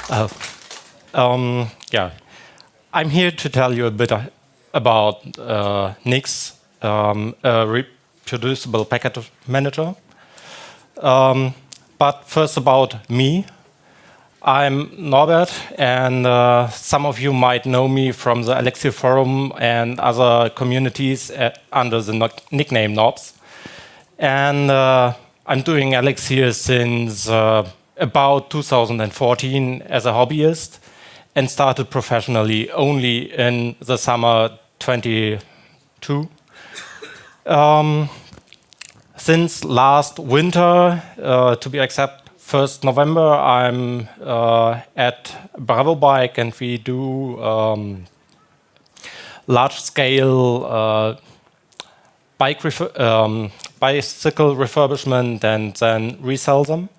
Uh, yeah, I'm here to tell you a bit about Nix, a reproducible package manager. But first about me. I'm Norbert, and some of you might know me from the Elixir forum and other communities under the nickname Nobs. And I'm doing Elixir since about 2014 as a hobbyist, and started professionally only in the summer 22. Since last winter, to be exact, 1st November, I'm at Bravo Bike, and we do large-scale bicycle refurbishment and then resell them.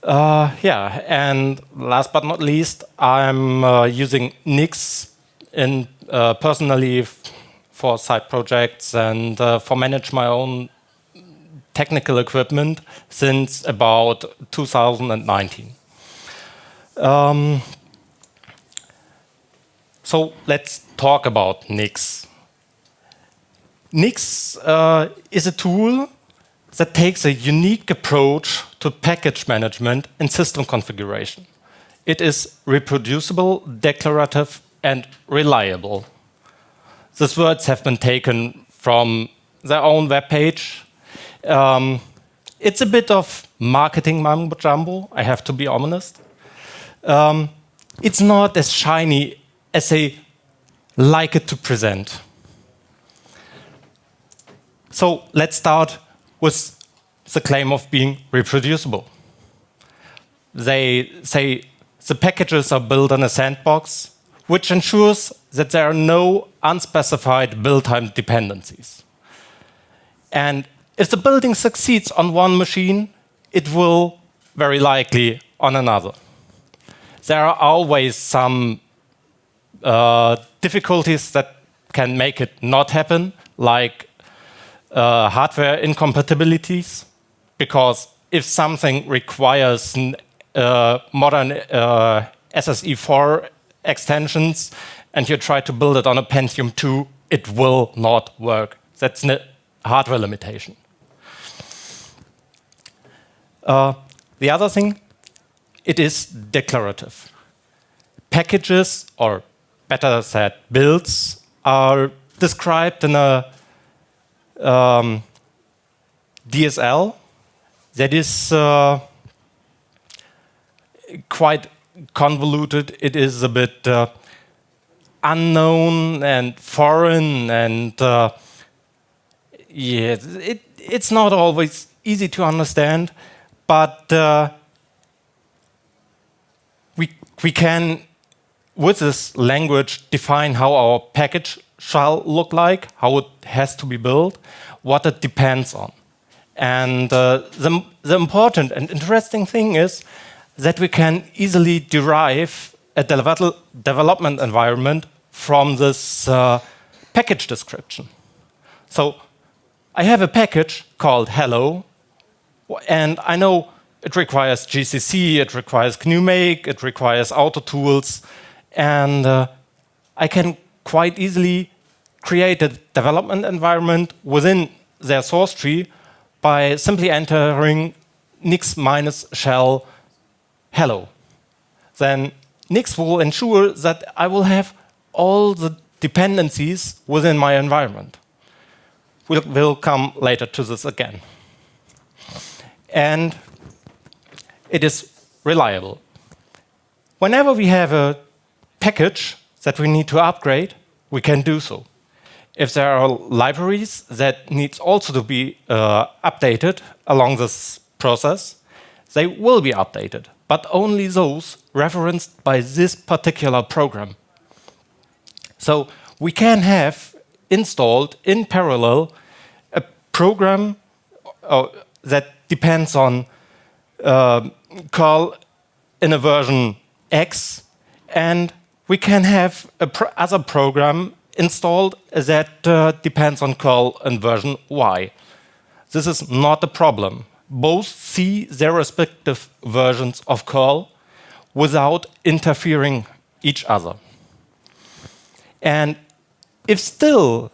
Yeah, and last but not least, I'm using Nix personally for side projects and for manage my own technical equipment since about 2019. So let's talk about Nix. Nix is a tool that takes a unique approach to package management and system configuration. It is reproducible, declarative, and reliable. These words have been taken from their own webpage. It's a bit of marketing mumbo jumbo, I have to be honest. It's not as shiny as they like it to present. So let's start with the claim of being reproducible. They say the packages are built in a sandbox, which ensures that there are no unspecified build time dependencies. And if the building succeeds on one machine, it will very likely on another. There are always some difficulties that can make it not happen, like hardware incompatibilities, because if something requires modern SSE4 extensions and you try to build it on a Pentium 2, it will not work. That's a hardware limitation. The other thing, it is declarative. Packages, or better said, builds, are described in a DSL that is quite convoluted. It is a bit unknown and foreign, and yeah, it's not always easy to understand. But we can, with this language, define how our package shall look like, how it has to be built, what it depends on. And the important and interesting thing is that we can easily derive a development environment from this package description. So I have a package called hello, and I know it requires GCC, it requires GNU-Make, it requires AutoTools, and I can quite easily create a development environment within their source tree by simply entering nix -shell hello. Then Nix will ensure that I will have all the dependencies within my environment. We'll come later to this again. And it is reliable. Whenever we have a package that we need to upgrade, we can do so. If there are libraries that need also to be updated along this process, they will be updated, but only those referenced by this particular program. So we can have installed in parallel a program that depends on curl in a version X, and we can have other program installed that depends on curl in version Y. This is not a problem. Both see their respective versions of curl. without interfering each other. And if still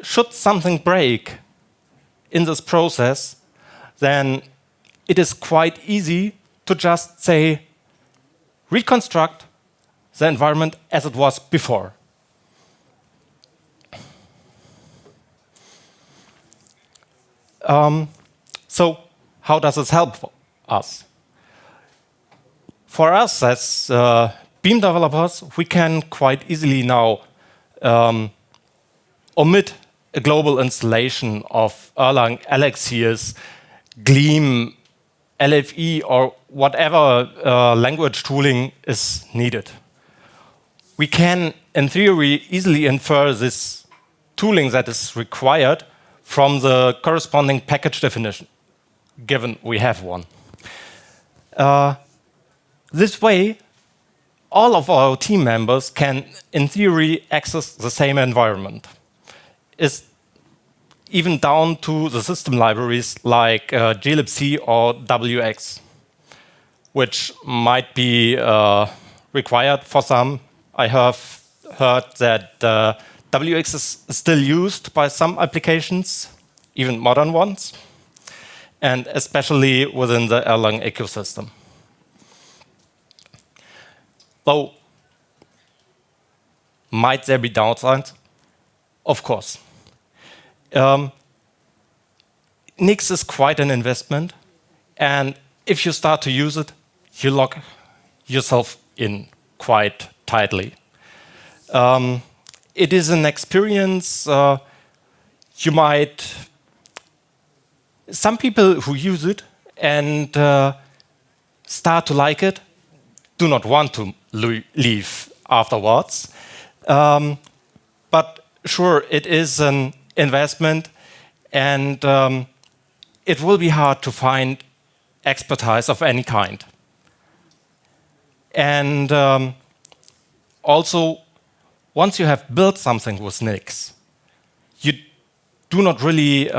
should something break in this process, then it is quite easy to just say, reconstruct the environment as it was before. So how does this help us? For us as Beam developers, we can quite easily now omit a global installation of Erlang, Alexius, Gleam, LFE, or whatever language tooling is needed. We can, in theory, easily infer this tooling that is required from the corresponding package definition, given we have one. This way, all of our team members can, in theory, access the same environment. It's even down to the system libraries like glibc or WX, which might be required for some. I have heard that WX is still used by some applications, even modern ones, and especially within the Erlang ecosystem. Though, might there be downsides? Of course. Nix is quite an investment, and if you start to use it, you lock yourself in quite tightly. It is an experience you might. Some people who use it and start to like it do not want to leave afterwards. But sure, it is an investment, and it will be hard to find expertise of any kind. And also, once you have built something with Nix, you do not really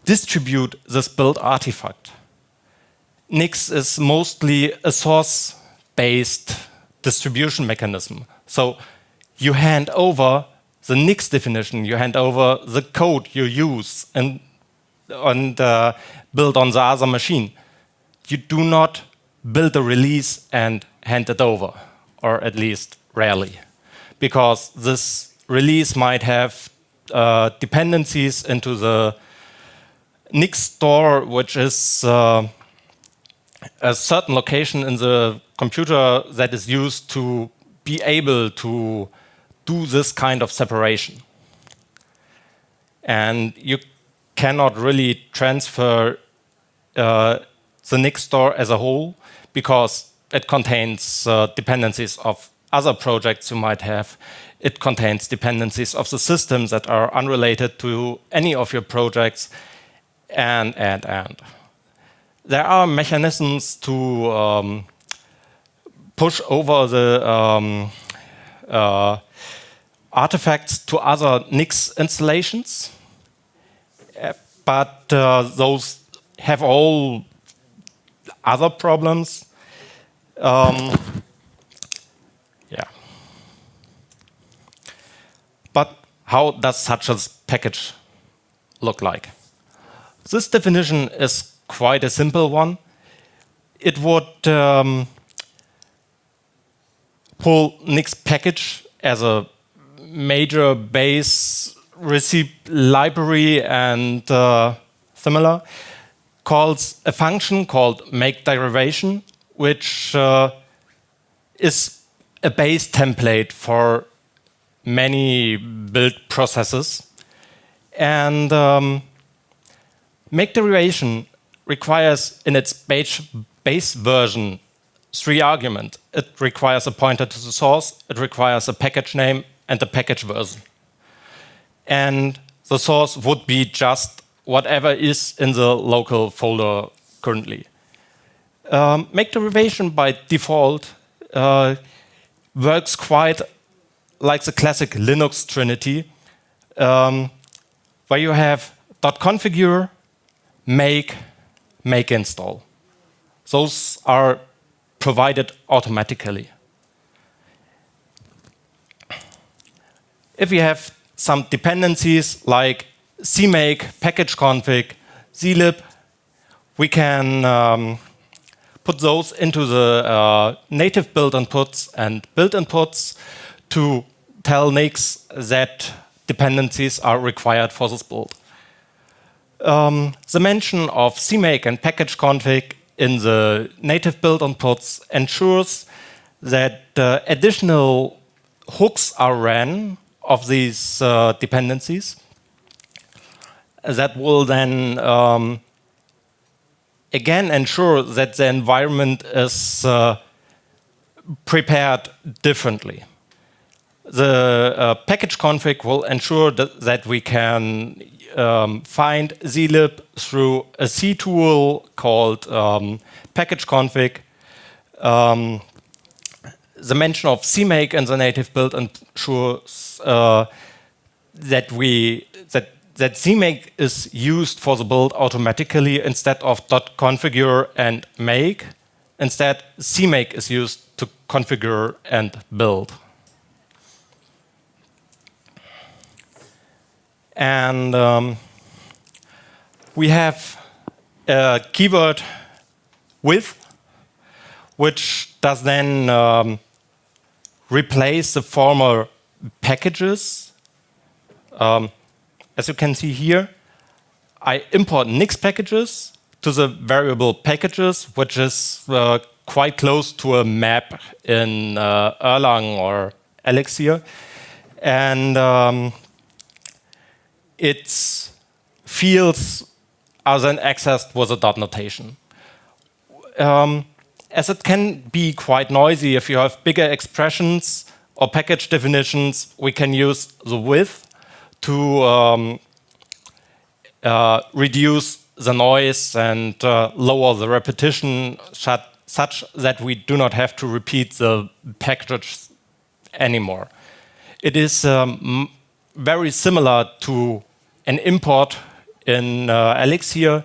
distribute this build artifact. Nix is mostly a source-based distribution mechanism. So you hand over the Nix definition, you hand over the code you use and build on the other machine. You do not build a release and hand it over, or at least rarely, because this release might have dependencies into the Nix store, which is a certain location in the computer that is used to be able to do this kind of separation. And you cannot really transfer the Nix store as a whole, because it contains dependencies of other projects you might have. It contains dependencies of the systems that are unrelated to any of your projects, and. There are mechanisms to push over the artifacts to other Nix installations, but those have all other problems. Yeah. But how does such a package look like? This definition is quite a simple one. It would pull Nix package as a major base receipt library and similar, calls a function called make derivation, which is a base template for many build processes. And make derivation requires in its base version 3 arguments. It requires a pointer to the source, it requires a package name, and a package version. And the source would be just whatever is in the local folder currently. Make derivation by default works quite like the classic Linux Trinity, where you have .configure, make install. Those are provided automatically. If we have some dependencies like cmake, package config, zlib, we can put those into the native build inputs and build inputs to tell Nix that dependencies are required for this build. The mention of cmake and package config in the native build inputs ensures that additional hooks are ran of these dependencies that will then again ensure that the environment is prepared differently. The package config will ensure that we can find zlib through a C tool called package config. The mention of cmake in the native build ensures that cmake is used for the build automatically instead of .configure and make. Instead, cmake is used to configure and build. And we have a keyword with, which does then replace the former packages. As you can see here, I import Nix packages to the variable packages, which is quite close to a map in Erlang or Elixir. And its fields are then accessed with a dot notation. As it can be quite noisy if you have bigger expressions or package definitions, we can use the with to reduce the noise and lower the repetition such that we do not have to repeat the packages anymore. It is very similar to an import in Elixir,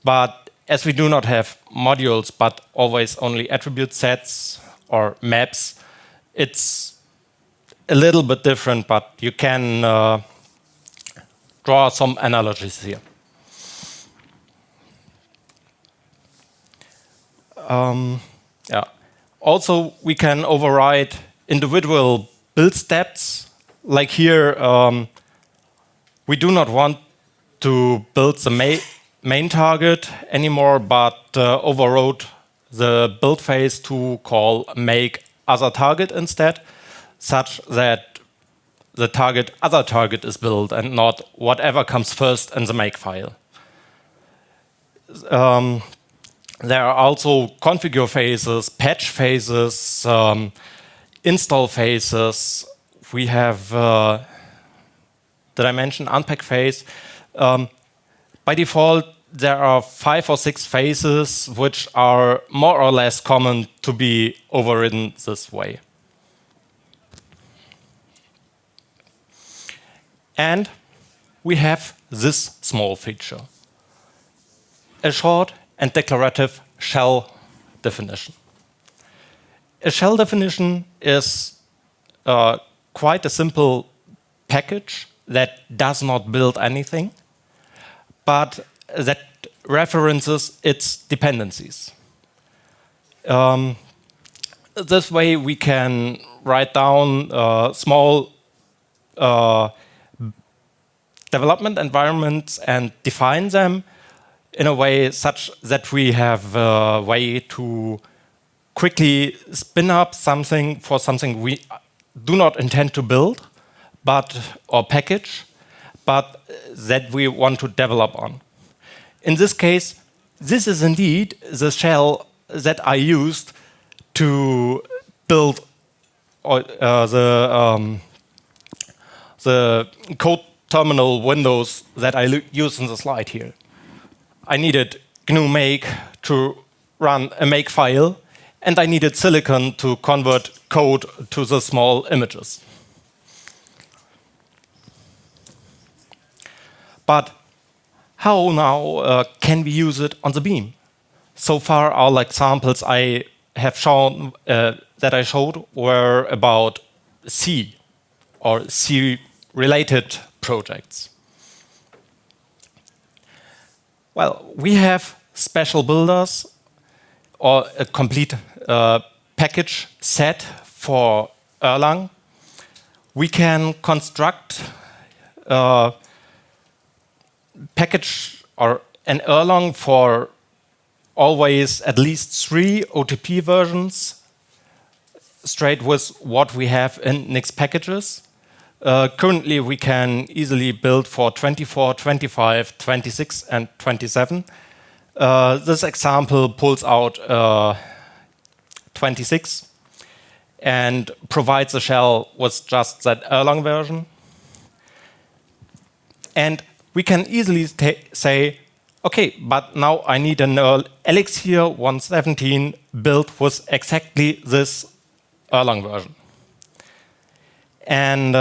but as we do not have modules but always only attribute sets or maps, it's a little bit different, but you can draw some analogies here. Yeah. Also, we can override individual build steps. Like here, we do not want to build the main target anymore, but overrode the build phase to call make other target instead, such that the target other target is built and not whatever comes first in the make file. There are also configure phases, patch phases, install phases. We have, did I mention unpack phase? By default, there are 5 or 6 phases which are more or less common to be overridden this way. And we have this small feature, a short and declarative shell definition. A shell definition is quite a simple package that does not build anything, but that references its dependencies. This way we can write down small development environments and define them in a way such that we have a way to quickly spin up something for something we do not intend to build or package, but that we want to develop on. In this case, this is indeed the shell that I used to build the code terminal windows that I use in the slide here. I needed GNU make to run a make file, and I needed silicon to convert code to the small images. But how now can we use it on the Beam? So far, all examples I have shown that I showed were about C or C-related projects. Well, we have special builders or a complete package set for Erlang. We can construct a package or an Erlang for always at least 3 OTP versions, straight with what we have in Nix packages. Currently, we can easily build for 24, 25, 26, and 27. This example pulls out 26 and provides a shell with just that Erlang version. And we can easily say, okay, but now I need an Elixir 117 built with exactly this Erlang version. And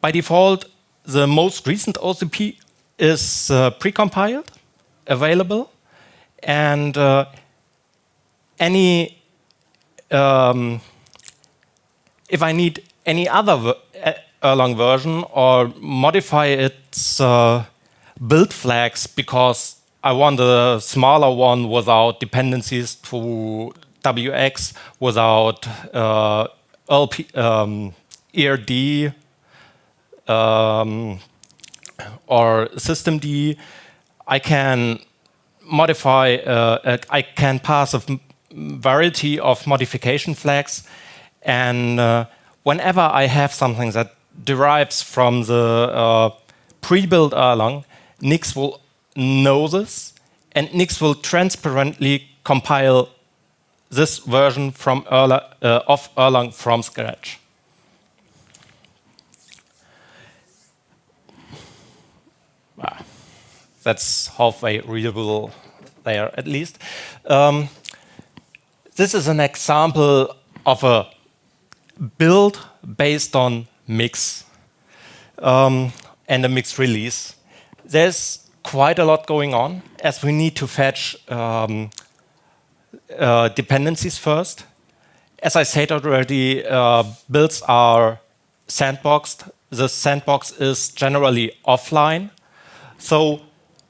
by default, the most recent OCP is precompiled, available, and if I need any other Erlang version or modify its build flags because I want a smaller one without dependencies to WX, without ERD or systemd, I can modify, I can pass a variety of modification flags, and whenever I have something that derives from the pre-built Erlang, Nix will know this, and Nix will transparently compile this version from of Erlang from scratch. That's halfway readable there, at least. This is an example of a build based on Mix and a Mix release. There's quite a lot going on, as we need to fetch dependencies first. As I said already, builds are sandboxed. The sandbox is generally offline. So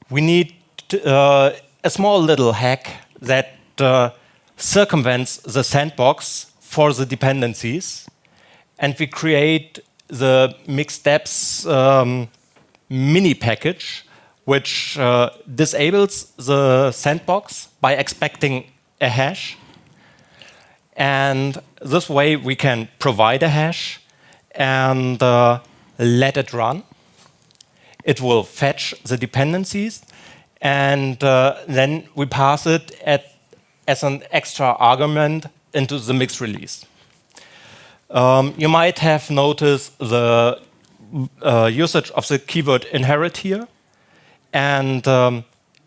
we need a small little hack that circumvents the sandbox for the dependencies. And we create the Mix steps mini package, which disables the sandbox by expecting a hash. And this way we can provide a hash and let it run. It will fetch the dependencies, and then we pass it as an extra argument into the Mix release. You might have noticed the usage of the keyword inherit here. And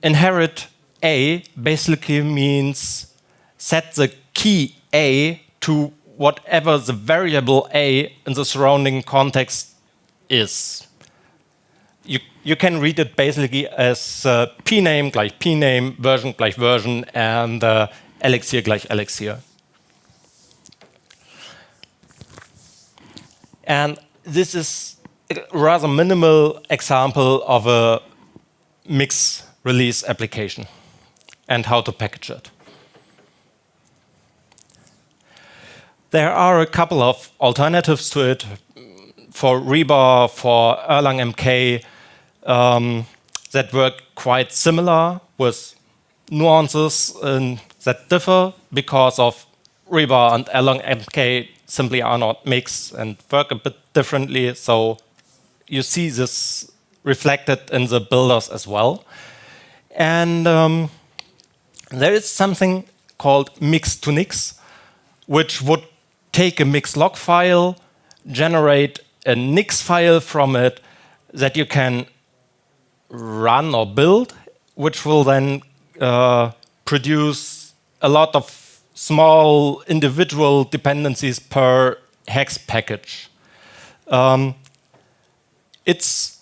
inherit A basically means set the key A to whatever the variable A in the surrounding context is. You can read it basically as pname gleich pname, version gleich version, and elixir gleich elixir. And this is a rather minimal example of a Mix release application and how to package it. There are a couple of alternatives to it for rebar, for Erlang MK, that work quite similar with nuances that differ because of rebar and Erlang MK simply are not mixed and work a bit differently. So you see this reflected in the builders as well. And there is something called Mix to Nix, which would take a Mix log file, generate a Nix file from it that you can run or build, which will then produce a lot of small individual dependencies per hex package. It's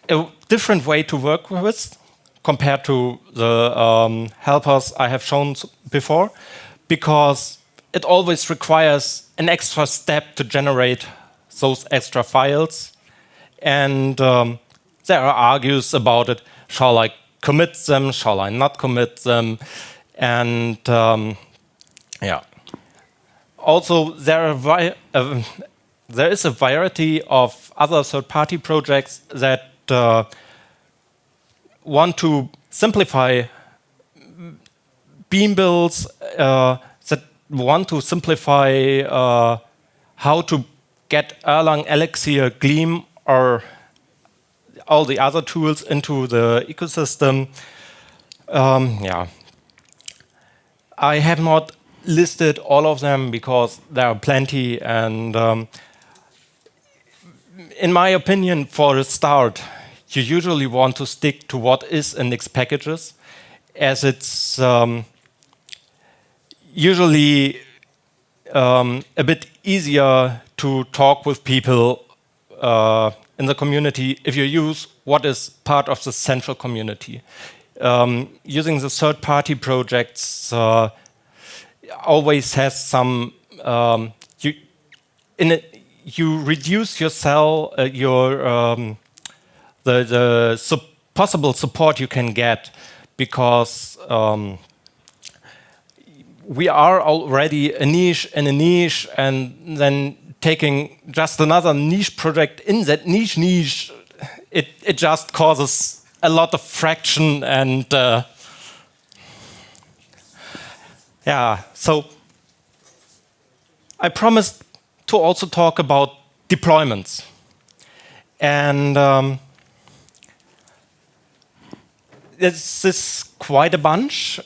a different way to work with compared to the helpers I have shown before, because it always requires an extra step to generate those extra files. And there are argues about it. Shall I commit them? Shall I not commit them? And yeah. Also, there is a variety of other third-party projects that want to simplify beam builds, that want to simplify how to get Erlang, Elixir, Gleam, or all the other tools into the ecosystem. Yeah. I have not listed all of them because there are plenty, and in my opinion, for a start, you usually want to stick to what is in Nix packages, as it's usually a bit easier to talk with people in the community if you use what is part of the central community. Using the third-party projects always has some you reduce your possible support you can get, because we are already a niche in a niche, and then taking just another niche project in that niche, it just causes a lot of friction and yeah. So I promised to also talk about deployments, and this is quite a bunch.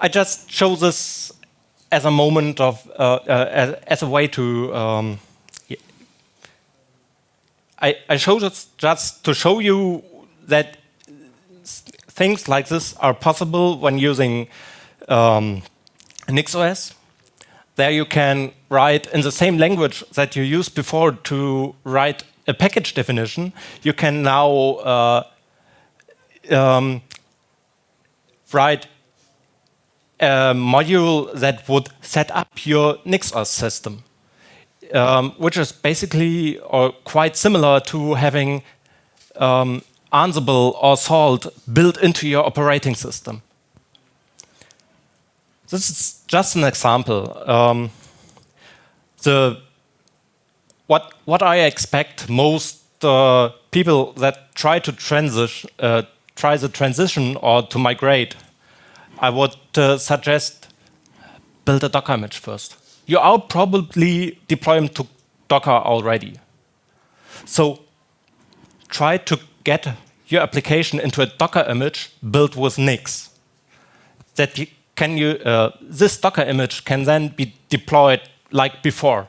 I just show this as a moment of as a way to. I show this just to show you that things like this are possible when using NixOS. There you can write in the same language that you used before to write a package definition. You can now write a module that would set up your NixOS system, which is basically or quite similar to having Ansible or Salt built into your operating system. This is just an example. What I expect most people that try to try the transition or to migrate, I would suggest build a Docker image first. You are probably deploying to Docker already. So try to get your application into a Docker image built with Nix. This Docker image can then be deployed like before.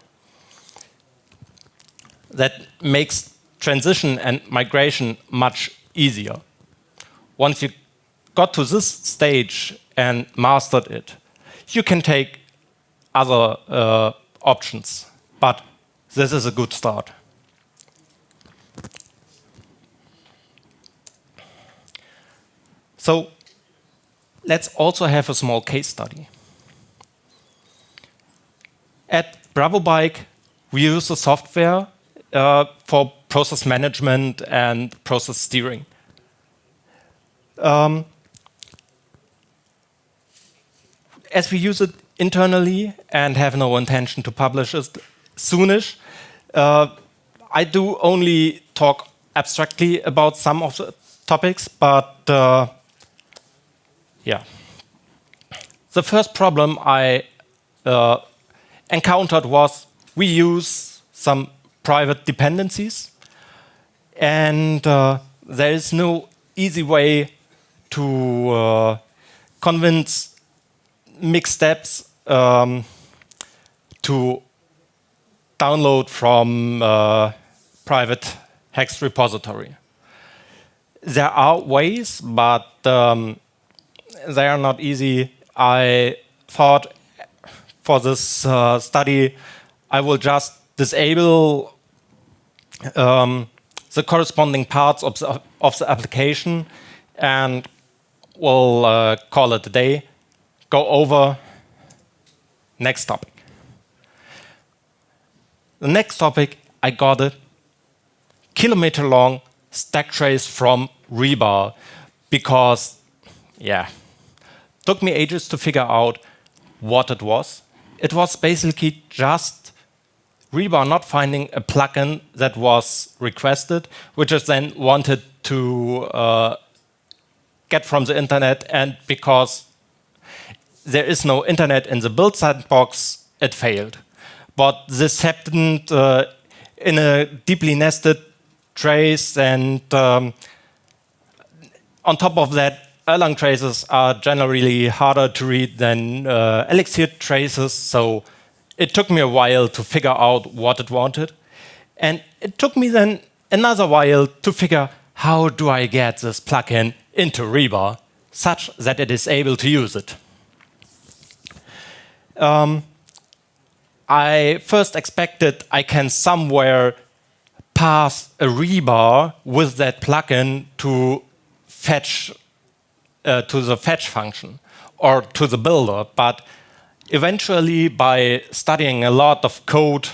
That makes transition and migration much easier. Once you got to this stage and mastered it, you can take other options, but this is a good start. So let's also have a small case study. At BravoBike, we use the software for process management and process steering. As we use it internally and have no intention to publish it soonish, I do only talk abstractly about some of the topics, but yeah. The first problem I encountered was we use some private dependencies, and there is no easy way to convince mixed steps to download from private Hex repository. There are ways, but they are not easy. I thought for this study, I will just disable the corresponding parts of the application, and we'll call it a day. go over next topic. The next topic, I got a kilometer-long stack trace from rebar because, yeah, took me ages to figure out what it was. It was basically just rebar not finding a plugin that was requested, which is then wanted to get from the internet, and because there is no internet in the build sandbox, it failed. But this happened in a deeply nested trace, and on top of that, Erlang traces are generally harder to read than Elixir traces, so it took me a while to figure out what it wanted. And it took me then another while to figure how do I get this plugin into rebar such that it is able to use it. I first expected I can somewhere pass a rebar with that plugin to fetch to the fetch function or to the builder, but eventually, by studying a lot of code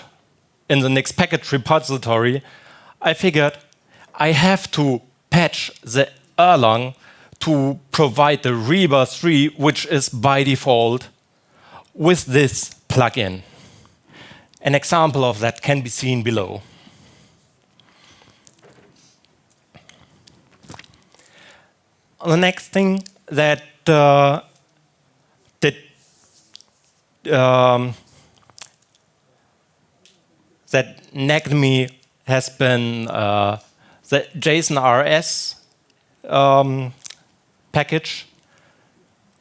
in the Nix package repository, I figured I have to patch the Erlang to provide the rebar 3, which is by default with this plugin. An example of that can be seen below. The next thing that that nagged me has been the JSON RS package,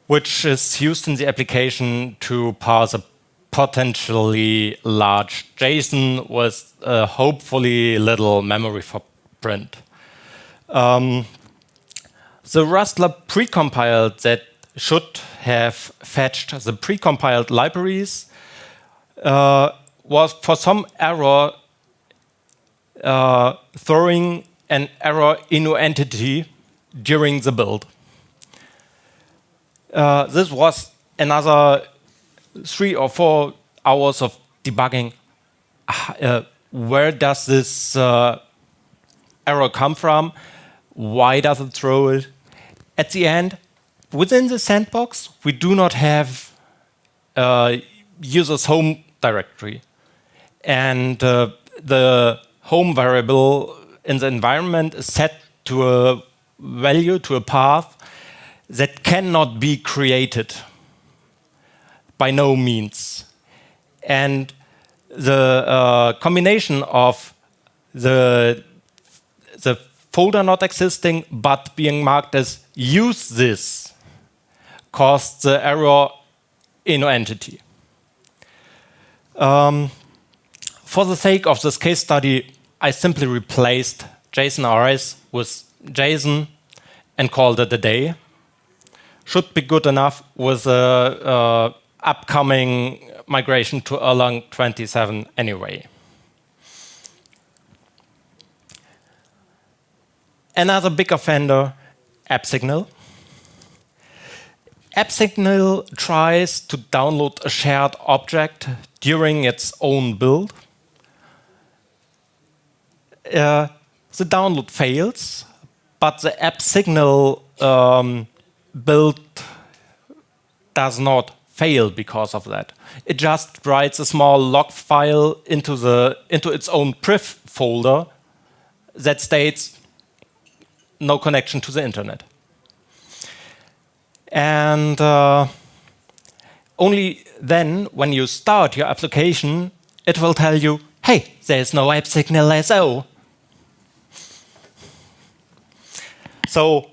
which is used in the application to parse a potentially large JSON with hopefully little memory footprint. The Rustler precompiled that should have fetched the precompiled libraries was for some error throwing an error inu entity during the build. This was another 3 or 4 hours of debugging. Where does this error come from? Why does it throw it? At the end, within the sandbox, we do not have user's home directory. And the home variable in the environment is set to a value, to a path that cannot be created by no means. And the combination of the folder not existing but being marked as use this caused the error inu entity. For the sake of this case study, I simply replaced JSON RS with JSON and called it a day. Should be good enough with the upcoming migration to Erlang 27 anyway. Another big offender, AppSignal. AppSignal tries to download a shared object during its own build. The download fails, but the AppSignal build does not fail because of that. It just writes a small log file into its own priv folder that states no connection to the internet. And only then, when you start your application, it will tell you, hey, there's no AppSignal SO. So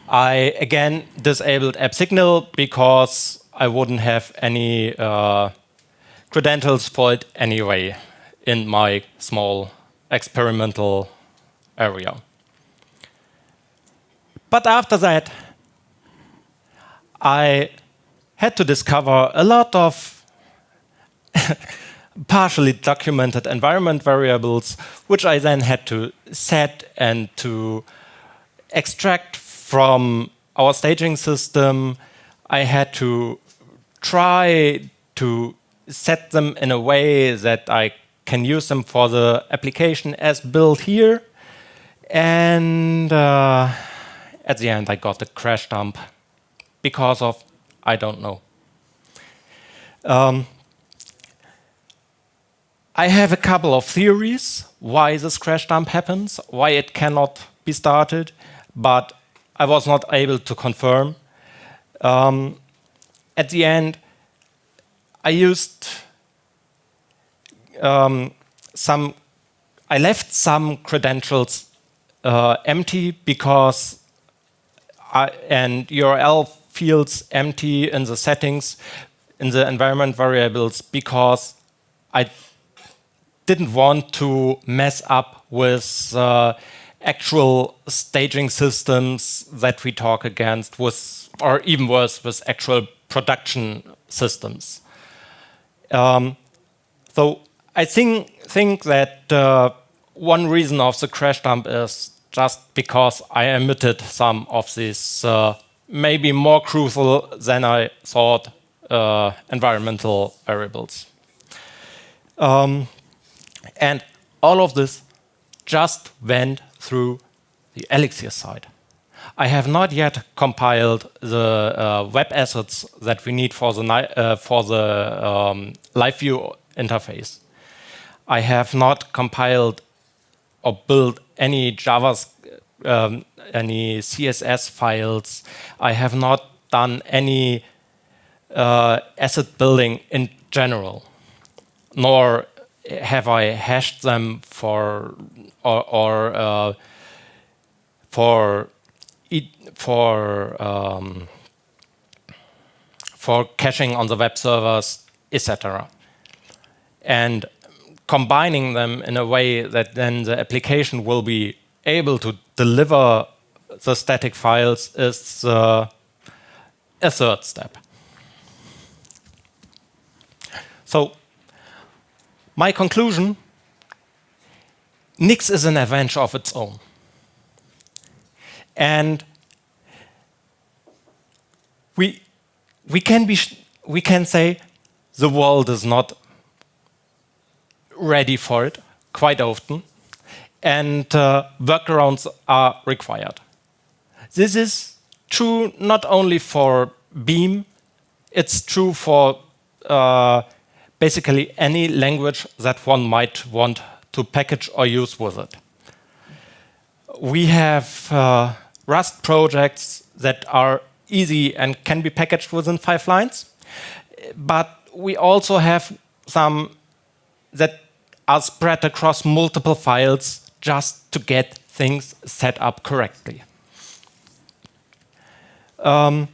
I again disabled AppSignal because I wouldn't have any credentials for it anyway in my small experimental area. But after that, I had to discover a lot of partially documented environment variables, which I then had to set and to extract from our staging system. I had to try to set them in a way that I can use them for the application as built here. And at the end, I got a crash dump because of, I don't know. I have a couple of theories why this crash dump happens, why it cannot be started, but I was not able to confirm. At the end, I used I left some credentials empty because and URL fields empty in the settings, in the environment variables, because I didn't want to mess up with actual staging systems that we talk against, with, or even worse, with actual production systems. So I think that one reason of the crash dump is just because I omitted some of these maybe more crucial than I thought environmental variables. And all of this just went through the Elixir side. I have not yet compiled the web assets that we need for the live view interface. I have not compiled or built any any CSS files. I have not done any asset building in general, nor have I hashed them for caching on the web servers, etc. And combining them in a way that then the application will be able to deliver the static files is a third step. So, my conclusion, Nix is an adventure of its own. And we can say the world is not ready for it quite often, and workarounds are required. This is true not only for Beam, it's true for basically any language that one might want to package or use with it. We have Rust projects that are easy and can be packaged within 5 lines, but we also have some that are spread across multiple files just to get things set up correctly. And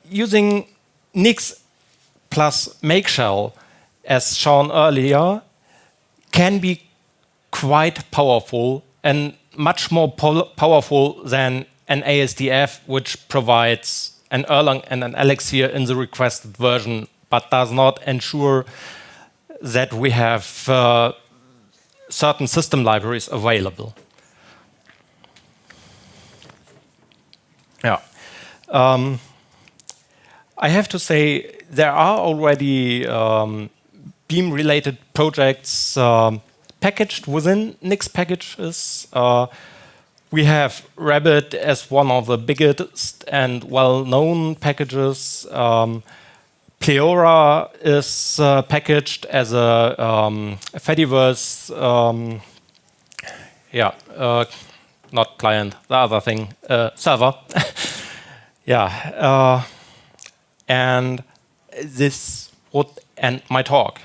using Nix plus make shell, as shown earlier, can be quite powerful and much more powerful than an ASDF, which provides an Erlang and an Elixir in the requested version, but does not ensure that we have certain system libraries available. Yeah. I have to say, there are already Beam-related projects packaged within Nix packages. We have Rabbit as one of the biggest and well-known packages. Pleora is packaged as a Fediverse, not client, the other thing, server. Yeah, and this would end my talk.